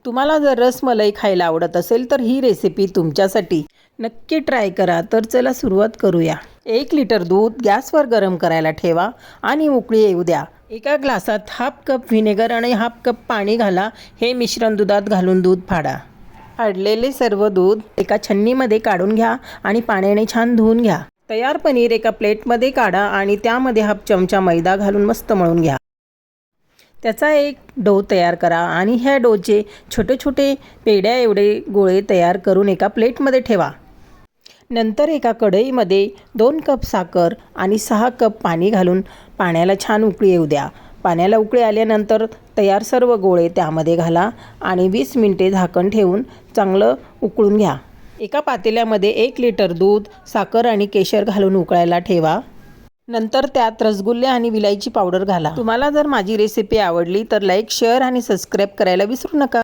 तुम्हाला जर रसमलाई खायला आवडत असेल तर ही रेसिपी तुमच्यासाठी नक्की ट्राय करा। तर चला सुरुवात करूया। 1 लिटर दूध गॅसवर गरम करायला ठेवा आणि उकळी येऊ द्या। एका ग्लासात हाफ कप व्हिनेगर आणि हाफ कप पाणी घाला। हे मिश्रण दुधात घालून दूध फाडा। फाडलेले सर्व दूध एका छन्नीमध्ये काढून घ्या आणि पाण्याने छान धुवून घ्या। तयार पनीर एका प्लेटमध्ये काढा आणि त्यामध्ये हाफ चमचा मैदा घालून मस्त मळून घ्या। त्याचा एक डो तयार करा आणि ह्या डोचे छोटे छोटे पेढ्या एवढे गोळे तयार करून एका प्लेटमध्ये ठेवा। नंतर एका कढईमध्ये 2 कप साखर आणि 6 कप पाणी घालून पाण्याला छान उकळी येऊ द्या। पाण्याला उकळी आल्यानंतर तयार सर्व गोळे त्यामध्ये घाला आणि 20 मिनिटे झाकण ठेवून चांगलं उकळून घ्या। एका पातेल्यामध्ये 1 लिटर दूध, साखर आणि केशर घालून उकळायला ठेवा। नंतर त्यात रसगुल्ले आणि विलायची पावडर घाला। तुम्हाला जर माझी रेसिपी आवडली तर लाईक, शेअर आणि सबस्क्राईब करायला विसरू नका।